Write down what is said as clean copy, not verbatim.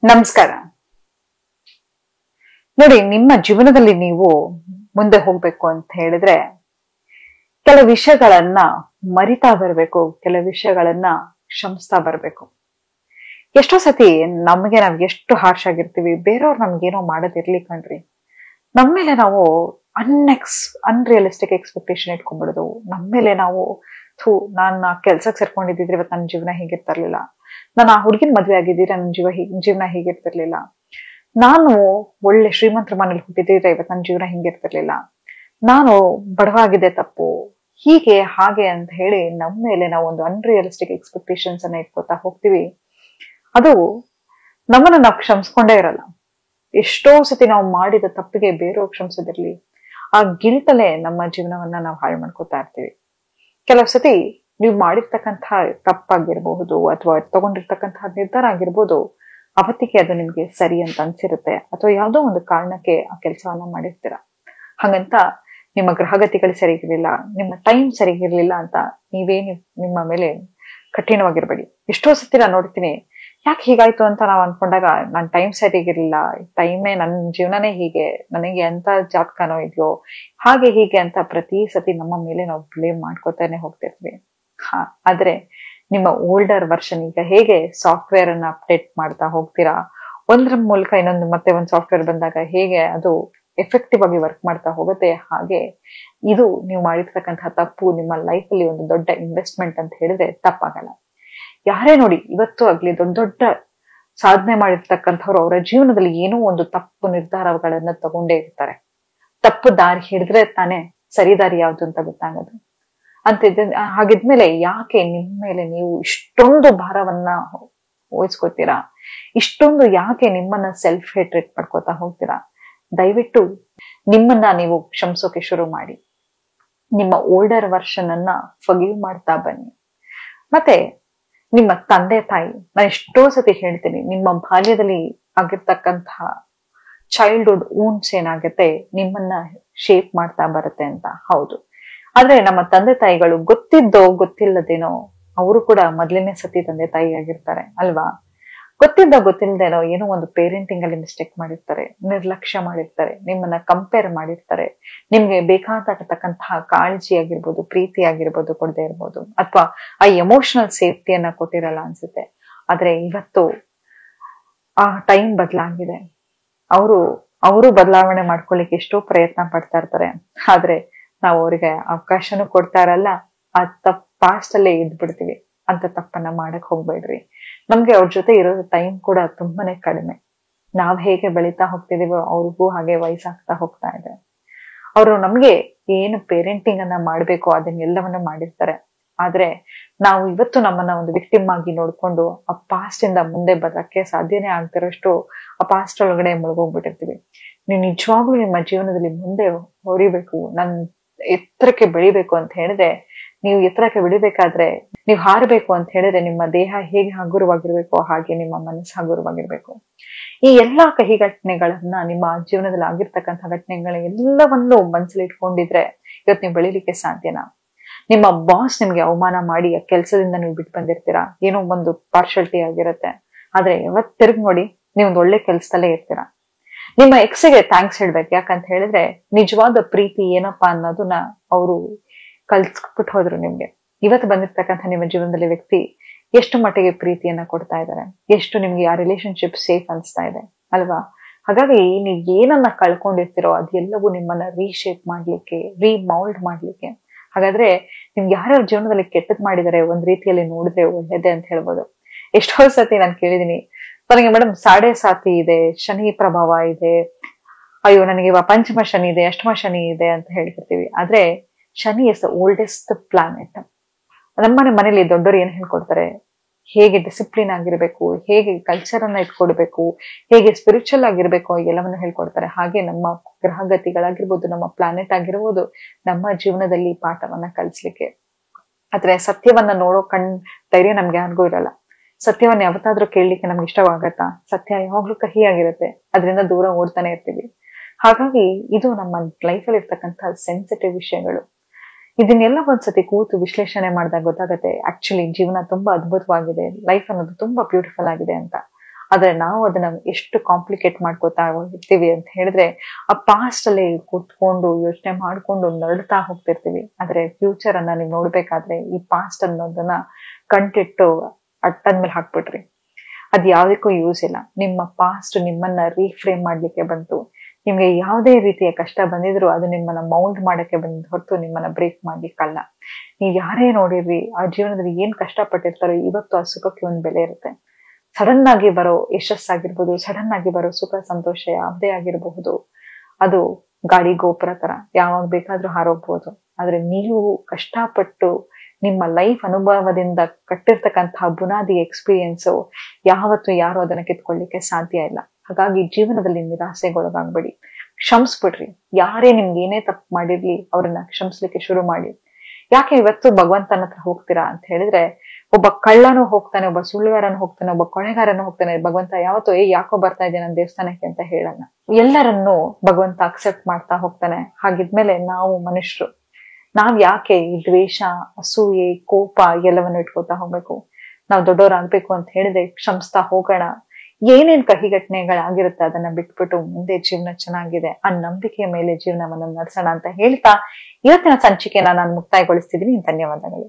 ನಮಸ್ಕಾರ. ನೋಡಿ, ನಿಮ್ಮ ಜೀವನದಲ್ಲಿ ನೀವು ಮುಂದೆ ಹೋಗ್ಬೇಕು ಅಂತ ಹೇಳಿದ್ರೆ ಕೆಲವು ವಿಷಯಗಳನ್ನ ಮರಿತಾ ಬರ್ಬೇಕು, ಕೆಲವು ವಿಷಯಗಳನ್ನ ಕ್ಷಮಿಸ್ತಾ ಬರ್ಬೇಕು. ಎಷ್ಟೋ ಸತಿ ನಮ್ಗೆ ನಾವ್ ಎಷ್ಟು ಹಾರ್ಷ್ ಆಗಿರ್ತೀವಿ, ಬೇರೆಯವ್ರು ನಮ್ಗೇನೋ ಮಾಡೋದಿರ್ಲಿ ಕಣ್ರಿ, ನಮ್ಮೇಲೆ ನಾವು ಅನ್ರಿಯಲಿಸ್ಟಿಕ್ ಎಕ್ಸ್ಪೆಕ್ಟೇಷನ್ ಇಟ್ಕೊಂಡ್ಬಿಡೋದು. ನಮ್ಮೇಲೆ ನಾವು ನಾನ್ ಆ ಕೆಲ್ಸಕ್ಕೆ ಸೇರ್ಕೊಂಡಿದ್ರೆ ಇವತ್ತು ನನ್ನ ಜೀವನ ಹೀಗಿರ್ತಿರ್ಲಿಲ್ಲ, ನಾನು ಆ ಹುಡುಗಿನ ಮದ್ವೆ ಆಗಿದ್ದೀರ ನನ್ನ ಜೀವನ ಹೀಗಿರ್ತಿರ್ಲಿಲ್ಲ, ನಾನು ಒಳ್ಳೆ ಶ್ರೀಮಂತರ ಮನೇಲಿ ಹುಟ್ಟಿದ್ರೆ ಇವತ್ತು ನನ್ನ ಜೀವನ ಹಿಂಗಿರ್ತಿರ್ಲಿಲ್ಲ, ನಾನು ಬಡವಾಗಿದ್ದೆ ತಪ್ಪು, ಹೀಗೆ ಹಾಗೆ ಅಂತ ಹೇಳಿ ನಮ್ಮ ಮೇಲೆ ನಾವು ಒಂದು ಅನ್ರಿಯಲಿಸ್ಟಿಕ್ ಎಕ್ಸ್ಪೆಕ್ಟೇಷನ್ಸ್ ಅನ್ನ ಇಟ್ಕೋತಾ ಹೋಗ್ತೀವಿ. ಅದು ನಮ್ಮನ್ನ ನಾವು ಕ್ಷಮಿಸ್ಕೊಂಡೇ ಇರಲ್ಲ. ಎಷ್ಟೋ ಸತಿ ನಾವು ಮಾಡಿದ ತಪ್ಪಿಗೆ ಬೇರೆಯವ್ರು ಕ್ಷಮಿಸೋದಿರ್ಲಿ, ಆ ಗಿಲ್ಟಲ್ಲೇ ನಮ್ಮ ಜೀವನವನ್ನ ನಾವು ಹಾಳು ಮಾಡ್ಕೋತಾ ಇರ್ತೀವಿ. ಕೆಲವು ಸತಿ ನೀವು ಮಾಡಿರ್ತಕ್ಕಂಥ ತಪ್ಪಾಗಿರ್ಬಹುದು ಅಥವಾ ತಗೊಂಡಿರ್ತಕ್ಕಂತಹ ನಿರ್ಧಾರ ಆಗಿರ್ಬೋದು, ಅವತ್ತಿಗೆ ಅದು ನಿಮ್ಗೆ ಸರಿ ಅಂತ ಅನ್ಸಿರುತ್ತೆ, ಅಥವಾ ಯಾವುದೋ ಒಂದು ಕಾರಣಕ್ಕೆ ಆ ಕೆಲಸವನ್ನ ಮಾಡಿರ್ತೀರ. ಹಾಗಂತ ನಿಮ್ಮ ಗ್ರಹಗತಿಗಳು ಸರಿಗಿರ್ಲಿಲ್ಲ, ನಿಮ್ಮ ಟೈಮ್ ಸರಿಗಿರ್ಲಿಲ್ಲ ಅಂತ ನಿಮ್ಮ ಮೇಲೆ ಕಠಿಣವಾಗಿರ್ಬೇಡಿ. ಎಷ್ಟೋ ಸತಿ ನಾನು ನೋಡ್ತೀನಿ, ಯಾಕೆ ಹೀಗಾಯ್ತು ಅಂತ ನಾವು ಅನ್ಕೊಂಡಾಗ ನನ್ನ ಟೈಮ್ ಸರಿಗಿರ್ಲಿಲ್ಲ, ಟೈಮೇ ನನ್ನ ಜೀವನನೇ ಹೀಗೆ, ನನಗೆ ಎಂತ ಜಾತಕನೋ ಇದೆಯೋ, ಹಾಗೆ ಹೀಗೆ ಅಂತ ಪ್ರತಿ ಸತಿ ನಮ್ಮ ಮೇಲೆ ನಾವು ಬ್ಲೇಮ್ ಮಾಡ್ಕೋತಾನೆ ಹೋಗ್ತಿರ್ತೀವಿ. ಆದ್ರೆ ನಿಮ್ಮ ಓಲ್ಡರ್ ವರ್ಷನ್ ಈಗ ಹೇಗೆ ಸಾಫ್ಟ್ವೇರ್ ಅನ್ನ ಅಪ್ಡೇಟ್ ಮಾಡ್ತಾ ಹೋಗ್ತೀರಾ, ಒಂದ್ರ ಮೂಲಕ ಇನ್ನೊಂದು ಮತ್ತೆ ಒಂದು ಸಾಫ್ಟ್ವೇರ್ ಬಂದಾಗ ಹೇಗೆ ಅದು ಎಫೆಕ್ಟಿವ್ ಆಗಿ ವರ್ಕ್ ಮಾಡ್ತಾ ಹೋಗುತ್ತೆ, ಹಾಗೆ ಇದು ನೀವು ಮಾಡಿರ್ತಕ್ಕಂತಹ ತಪ್ಪು ನಿಮ್ಮ ಲೈಫ್ ಅಲ್ಲಿ ಒಂದು ದೊಡ್ಡ ಇನ್ವೆಸ್ಟ್ಮೆಂಟ್ ಅಂತ ಹೇಳಿದ್ರೆ ತಪ್ಪಾಗಲ್ಲ. ಯಾರೇ ನೋಡಿ, ಇವತ್ತು ಆಗ್ಲಿ ದೊಡ್ಡ ದೊಡ್ಡ ಸಾಧನೆ ಮಾಡಿರ್ತಕ್ಕಂಥವ್ರು ಅವರ ಜೀವನದಲ್ಲಿ ಏನೋ ಒಂದು ತಪ್ಪು ನಿರ್ಧಾರಗಳನ್ನ ತಗೊಂಡೇ ಇರ್ತಾರೆ. ತಪ್ಪು ದಾರಿ ಹಿಡಿದ್ರೆ ತಾನೇ ಸರಿ ದಾರಿ ಯಾವ್ದು ಅಂತ ಗೊತ್ತಾಗೋದು. ಹಾಗಿದ್ಮೇಲೆ ಯಾಕೆ ನಿಮ್ಮ ಮೇಲೆ ನೀವು ಇಷ್ಟೊಂದು ಭಾರವನ್ನ ವಹಿಸ್ಕೋತೀರಾ, ಇಷ್ಟೊಂದು ಯಾಕೆ ನಿಮ್ಮನ್ನ ಸೆಲ್ಫ್ ಹೇಟ್ರೇಟ್ ಮಾಡ್ಕೋತಾ ಹೋಗ್ತೀರಾ? ದಯವಿಟ್ಟು ನಿಮ್ಮನ್ನ ನೀವು ಕ್ಷಮಿಸೋಕೆ ಶುರು ಮಾಡಿ. ನಿಮ್ಮ ಓಲ್ಡರ್ ವರ್ಷನ್ ಅನ್ನ ಫರ್ಗಿವ್ ಮಾಡ್ತಾ ಬನ್ನಿ. ಮತ್ತೆ ನಿಮ್ಮ ತಂದೆ ತಾಯಿ, ನಾನು ಎಷ್ಟೋ ಸತಿ ಹೇಳ್ತೀನಿ, ನಿಮ್ಮ ಬಾಲ್ಯದಲ್ಲಿ ಆಗಿರ್ತಕ್ಕಂತಹ ಚೈಲ್ಡ್ಹುಡ್ ವೂಂಡ್ಸ್ ಏನಾಗುತ್ತೆ ನಿಮ್ಮನ್ನ ಶೇಪ್ ಮಾಡ್ತಾ ಬರುತ್ತೆ ಅಂತ. ಹೌದು, ಆದ್ರೆ ನಮ್ಮ ತಂದೆ ತಾಯಿಗಳು ಗೊತ್ತಿದ್ದೋ ಗೊತ್ತಿಲ್ಲದೇನೋ ಅವರು ಕೂಡ ಮೊದಲನೇ ಸತಿ ತಂದೆ ತಾಯಿ ಆಗಿರ್ತಾರೆ ಅಲ್ವಾ? ಗೊತ್ತಿಲ್ಲದೇನೋ ಏನೋ ಒಂದು ಪೇರೆಂಟಿಂಗ್ ಅಲ್ಲಿ ಮಿಸ್ಟೇಕ್ ಮಾಡಿರ್ತಾರೆ, ನಿರ್ಲಕ್ಷ್ಯ ಮಾಡಿರ್ತಾರೆ, ನಿಮ್ಮನ್ನ ಕಂಪೇರ್ ಮಾಡಿರ್ತಾರೆ, ನಿಮ್ಗೆ ಬೇಕಾಗಿರ್ತಕ್ಕಂತಹ ಕಾಳಜಿ ಆಗಿರ್ಬೋದು, ಪ್ರೀತಿ ಆಗಿರ್ಬೋದು ಕೊಡದೆ ಇರ್ಬೋದು, ಅಥವಾ ಆ ಎಮೋಷನಲ್ ಸೇಫ್ಟಿಯನ್ನ ಕೊಟ್ಟಿರಲ್ಲ ಅನ್ಸುತ್ತೆ. ಆದ್ರೆ ಇವತ್ತು ಆ ಟೈಮ್ ಬದಲಾಗಿದೆ. ಅವರು ಬದಲಾವಣೆ ಮಾಡ್ಕೊಳ್ಳಿಕ್ಕೆ ಎಷ್ಟೋ ಪ್ರಯತ್ನ ಪಡ್ತಾ ಇರ್ತಾರೆ, ಆದ್ರೆ ನಾವು ಅವ್ರಿಗೆ ಅವಕಾಶನೂ ಕೊಡ್ತಾ ಇರಲ್ಲ. ಆ ಪಾಸ್ಟ್ ಅಲ್ಲೇ ಇದ್ಬಿಡ್ತೀವಿ. ಅಂತ ತಪ್ಪನ್ನ ಮಾಡಕ್ ಹೋಗ್ಬೇಡ್ರಿ. ನಮ್ಗೆ ಅವ್ರ ಜೊತೆ ಇರೋ ಟೈಮ್ ಕೂಡ ತುಂಬಾನೇ ಕಡಿಮೆ. ನಾವ್ ಹೇಗೆ ಬೆಳೀತಾ ಹೋಗ್ತಿದೀವೋ ಅವ್ರಿಗೂ ಹಾಗೆ ವಯಸ್ಸಾಗ್ತಾ ಹೋಗ್ತಾ ಇದೆ. ಅವರು ನಮ್ಗೆ ಏನು ಪೇರೆಂಟಿಂಗ್ ಅನ್ನ ಮಾಡ್ಬೇಕು ಅದನ್ನೆಲ್ಲವನ್ನ ಮಾಡಿರ್ತಾರೆ. ಆದ್ರೆ ನಾವು ಇವತ್ತು ನಮ್ಮನ್ನ ಒಂದು ವಿಕ್ಟಿಮ್ ಆಗಿ ನೋಡ್ಕೊಂಡು ಆ ಪಾಸ್ಟ್ ಇಂದ ಮುಂದೆ ಬರಕ್ಕೆ ಸಾಧ್ಯನೇ ಆಗ್ತಿರೋಷ್ಟು ಆ ಪಾಸ್ಟ್ ಒಳಗಡೆ ಮುಳುಗೋಗ್ಬಿಟ್ಟಿರ್ತೀವಿ. ನೀವು ನಿಜವಾಗ್ಲೂ ನಿಮ್ಮ ಜೀವನದಲ್ಲಿ ಮುಂದೆ ಹೊರಿಬೇಕು, ನನ್ ಎತ್ತರಕ್ಕೆ ಬೆಳಿಬೇಕು ಅಂತ ಹೇಳಿದ್ರೆ, ನೀವು ಎತ್ತರಕ್ಕೆ ಬೆಳಿಬೇಕಾದ್ರೆ, ನೀವು ಹಾರಬೇಕು ಅಂತ ಹೇಳಿದ್ರೆ ನಿಮ್ಮ ದೇಹ ಹೇಗೆ ಹಗುರವಾಗಿರ್ಬೇಕು ಹಾಗೆ ನಿಮ್ಮ ಮನಸ್ಸು ಹಗುರವಾಗಿರ್ಬೇಕು. ಈ ಎಲ್ಲಾ ಕಹಿ ಘಟನೆಗಳನ್ನ, ನಿಮ್ಮ ಜೀವನದಲ್ಲಿ ಆಗಿರ್ತಕ್ಕಂಥ ಘಟನೆಗಳ ಎಲ್ಲವನ್ನೂ ಮನಸ್ಸಲ್ಲಿ ಇಟ್ಕೊಂಡಿದ್ರೆ ಇವತ್ತು ನೀವು ಬೆಳಿಲಿಕ್ಕೆ ಸಾಧ್ಯನಾ? ನಿಮ್ಮ ಬಾಸ್ ನಿಮ್ಗೆ ಅವಮಾನ ಮಾಡಿ ಆ ಕೆಲಸದಿಂದ ನೀವು ಬಿಟ್ಟು ಬಂದಿರ್ತೀರಾ, ಏನೋ ಒಂದು ಪಾರ್ಶಾಲಿಟಿ ಆಗಿರುತ್ತೆ, ಆದ್ರೆ ಯಾವತ್ ತಿರುಗಿ ನೋಡಿ ನೀವೊಂದು ಒಳ್ಳೆ ಕೆಲ್ಸದಲ್ಲೇ ಇರ್ತೀರಾ. ನಿಮ್ಮ ಎಕ್ಸ್ಗೆ ಥ್ಯಾಂಕ್ಸ್ ಹೇಳ್ಬೇಕು, ಯಾಕಂತ ಹೇಳಿದ್ರೆ ನಿಜವಾದ ಪ್ರೀತಿ ಏನಪ್ಪಾ ಅನ್ನೋದನ್ನ ಅವರು ಕಲ್ಸ್ಬಿಟ್ಟು ಹೋದ್ರು ನಿಮ್ಗೆ. ಇವತ್ತು ಬಂದಿರ್ತಕ್ಕಂಥ ನಿಮ್ಮ ಜೀವನದಲ್ಲಿ ವ್ಯಕ್ತಿ ಎಷ್ಟು ಮಟ್ಟಿಗೆ ಪ್ರೀತಿಯನ್ನ ಕೊಡ್ತಾ ಇದ್ದಾರೆ, ಎಷ್ಟು ನಿಮ್ಗೆ ಆ ರಿಲೇಶನ್ಶಿಪ್ ಸೇಫ್ ಅನ್ಸ್ತಾ ಇದೆ ಅಲ್ವಾ? ಹಾಗಾಗಿ ನೀವು ಏನನ್ನ ಕಳ್ಕೊಂಡಿರ್ತೀರೋ ಅದೆಲ್ಲವೂ ನಿಮ್ಮನ್ನ ರೀಶೇಪ್ ಮಾಡ್ಲಿಕ್ಕೆ, ರೀಮೌಲ್ಡ್ ಮಾಡ್ಲಿಕ್ಕೆ. ಹಾಗಾದ್ರೆ ನಿಮ್ಗೆ ಯಾರ್ಯಾರ ಜೀವನದಲ್ಲಿ ಕೆಟ್ಟದ್ ಮಾಡಿದರೆ ಒಂದ್ ರೀತಿಯಲ್ಲಿ ನೋಡಿದ್ರೆ ಒಳ್ಳೇದೇ ಅಂತ ಹೇಳ್ಬೋದು. ಎಷ್ಟೋ ಸತಿ ನಾನು ಕೇಳಿದೀನಿ, ನನಗೆ ಮೇಡಮ್ ಸಾಡೆ ಸಾತಿ ಇದೆ, ಶನಿ ಪ್ರಭಾವ ಇದೆ, ಅಯ್ಯೋ ನನಗೆ ಪಂಚಮ ಶನಿ ಇದೆ, ಅಷ್ಟಮ ಶನಿ ಇದೆ ಅಂತ ಹೇಳ್ತಿರ್ತೀವಿ. ಆದ್ರೆ Shani is the oldest planet. ನಮ್ಮನೆ ಮನೇಲಿ ದೊಡ್ಡವರು ಏನ್ ಹೇಳ್ಕೊಡ್ತಾರೆ, ಹೇಗೆ ಡಿಸಿಪ್ಲಿನ್ ಆಗಿರ್ಬೇಕು, ಹೇಗೆ ಕಲ್ಚರ್ ಅನ್ನ ಇಟ್ಕೊಡ್ಬೇಕು, ಹೇಗೆ ಸ್ಪಿರಿಚುವಲ್ ಆಗಿರ್ಬೇಕು, ಎಲ್ಲವನ್ನೂ ಹೇಳ್ಕೊಡ್ತಾರೆ. ಹಾಗೆ ನಮ್ಮ ಗ್ರಹಗತಿಗಳಾಗಿರ್ಬೋದು, ನಮ್ಮ ಪ್ಲಾನೆಟ್ ಆಗಿರ್ಬೋದು, ನಮ್ಮ ಜೀವನದಲ್ಲಿ ಪಾಠವನ್ನ ಕಲಿಸ್ಲಿಕ್ಕೆ. ಆದ್ರೆ ಸತ್ಯವನ್ನ ನೋಡೋ ಧೈರ್ಯ ನಮ್ಗೆ ಯಾರಿಗೂ ಇರಲ್ಲ. ಸತ್ಯವನ್ನ ಯಾವತ್ತಾದ್ರೂ ಕೇಳಲಿಕ್ಕೆ ನಮ್ಗೆ ಇಷ್ಟವಾಗತ್ತಾ? ಸತ್ಯ ಯಾವಾಗ್ಲೂ ಕಹಿಯಾಗಿರುತ್ತೆ, ಅದರಿಂದ ದೂರ ಓಡ್ತಾನೆ ಇರ್ತೀವಿ. ಹಾಗಾಗಿ ಇದು ನಮ್ಮ ಲೈಫಲ್ಲಿ ಇರ್ತಕ್ಕಂಥ ಸೆನ್ಸಿಟಿವ್ ವಿಷಯಗಳು. ಇದನ್ನೆಲ್ಲ ಒಂದ್ಸತಿ ಕೂತು ವಿಶ್ಲೇಷಣೆ ಮಾಡಿದಾಗ ಗೊತ್ತಾಗತ್ತೆ ಆಕ್ಚುಲಿ ಜೀವನ ತುಂಬಾ ಅದ್ಭುತವಾಗಿದೆ, ಲೈಫ್ ಅನ್ನೋದು ತುಂಬಾ ಬ್ಯೂಟಿಫುಲ್ ಆಗಿದೆ ಅಂತ. ಆದ್ರೆ ನಾವು ಅದನ್ನ ಎಷ್ಟು ಕಾಂಪ್ಲಿಕೇಟ್ ಮಾಡ್ಕೋತಾ ಹೋಗ್ತೀವಿ ಅಂತ ಹೇಳಿದ್ರೆ, ಆ ಪಾಸ್ಟ್ ಅಲ್ಲಿ ಕೂತ್ಕೊಂಡು ಯೋಚನೆ ಮಾಡ್ಕೊಂಡು ನರಳ್ತಾ ಹೋಗ್ತಿರ್ತೀವಿ. ಆದ್ರೆ ಫ್ಯೂಚರ್ ಅನ್ನ ನೀವು ನೋಡ್ಬೇಕಾದ್ರೆ ಈ ಪಾಸ್ಟ್ ಅನ್ನೋದನ್ನ ಕಂಟಿಟ್ಟು ಅಟ್ಟದ ಮೇಲೆ ಹಾಕ್ಬಿಟ್ರಿ. ಅದ್ ಯಾವ್ದಕ್ಕೂ ಯೂಸ್ ಇಲ್ಲ. ನಿಮ್ಮ ಪಾಸ್ಟ್ ನಿಮ್ಮನ್ನ ರೀಫ್ರೇಮ್ ಮಾಡ್ಲಿಕ್ಕೆ ಬಂತು. ನಿಮ್ಗೆ ಯಾವುದೇ ರೀತಿಯ ಕಷ್ಟ ಬಂದಿದ್ರು ಅದು ನಿಮ್ಮನ್ನ ಮೌಲ್ಡ್ ಮಾಡಕ್ಕೆ ಬಂದ್ ಹೊರತು ನಿಮ್ಮನ್ನ ಬ್ರೇಕ್ ಮಾಡ್ಲಿಕ್ಕಲ್ಲ. ನೀವ್ ಯಾರೇ ನೋಡಿರ್ರಿ, ಆ ಜೀವನದಲ್ಲಿ ಏನ್ ಕಷ್ಟ ಪಟ್ಟಿರ್ತಾರೋ ಇವತ್ತು ಆ ಸುಖಕ್ಕೆ ಒಂದ್ ಬೆಲೆ ಇರುತ್ತೆ. ಸಡನ್ ಆಗಿ ಬರೋ ಯಶಸ್ಸಾಗಿರ್ಬೋದು, ಸಡನ್ ಆಗಿ ಬರೋ ಸುಖ ಸಂತೋಷ ಯಾವುದೇ ಆಗಿರಬಹುದು, ಅದು ಗಾಡಿ ಗೋಪುರ ತರ ಯಾವಾಗ ಬೇಕಾದ್ರೂ ಹಾರೋಗ್ಬೋದು. ಆದ್ರೆ ನೀವು ಕಷ್ಟಪಟ್ಟು ನಿಮ್ಮ ಲೈಫ್ ಅನುಭವದಿಂದ ಕಟ್ಟಿರ್ತಕ್ಕಂತಹ ಬುನಾದಿ ಎಕ್ಸ್ಪೀರಿಯನ್ಸ್ ಯಾವತ್ತು ಯಾರು ಅದನ್ನ ಕಿತ್ಕೊಳ್ಳಿಕ್ಕೆ ಸಾಧ್ಯ ಇಲ್ಲ. ಹಾಗಾಗಿ ಜೀವನದಲ್ಲಿ ನಿರಾಸೆಗೊಳಗಾಗ್ಬೇಡಿ, ಕ್ಷಮಿಸ್ಬಿಡ್ರಿ. ಯಾರೇ ನಿಮ್ಗೆ ಏನೇ ತಪ್ಪು ಮಾಡಿರ್ಲಿ ಅವ್ರನ್ನ ಕ್ಷಮಿಸ್ಲಿಕ್ಕೆ ಶುರು ಮಾಡಿ. ಯಾಕೆ ಇವತ್ತು ಭಗವಂತನ ಹತ್ರ ಹೋಗ್ತೀರಾ ಅಂತ ಹೇಳಿದ್ರೆ, ಒಬ್ಬ ಕಳ್ಳನು ಹೋಗ್ತಾನೆ, ಒಬ್ಬ ಸುಳ್ಳುಗಾರನು ಹೋಗ್ತಾನೆ, ಒಬ್ಬ ಕೊಳೆಗಾರನು ಹೋಗ್ತಾನೆ. ಭಗವಂತ ಯಾವತ್ತೂ ಯಾಕೋ ಬರ್ತಾ ಇದೆ ನನ್ನ ದೇವಸ್ಥಾನಕ್ಕೆ ಅಂತ ಹೇಳಲ್ಲ. ಎಲ್ಲರನ್ನು ಭಗವಂತ ಅಕ್ಸೆಪ್ಟ್ ಮಾಡ್ತಾ ಹೋಗ್ತಾನೆ. ಹಾಗಿದ್ಮೇಲೆ ನಾವು ಮನುಷ್ಯರು, ನಾವ್ ಯಾಕೆ ಈ ದ್ವೇಷ, ಅಸೂಯೆ, ಕೋಪ ಎಲ್ಲವನ್ನು ಇಟ್ಕೋತಾ ಹೋಗ್ಬೇಕು? ನಾವು ದೊಡ್ಡವರಾಗ್ಬೇಕು ಅಂತ ಹೇಳಿದ್ರೆ ಕ್ಷಮಿಸ್ತಾ ಹೋಗೋಣ. ಏನೇನ್ ಕಹಿ ಘಟನೆಗಳಾಗಿರುತ್ತೆ ಅದನ್ನ ಬಿಟ್ಬಿಟ್ಟು ಮುಂದೆ ಜೀವನ ಚೆನ್ನಾಗಿದೆ ಆ ನಂಬಿಕೆಯ ಮೇಲೆ ಜೀವನವನ್ನು ನಡೆಸೋಣ ಅಂತ ಹೇಳ್ತಾ ಇವತ್ತಿನ ಸಂಚಿಕೆನ ನಾನು ಮುಕ್ತಾಯಗೊಳಿಸ್ತಿದ್ದೀನಿ. ಧನ್ಯವಾದಗಳು.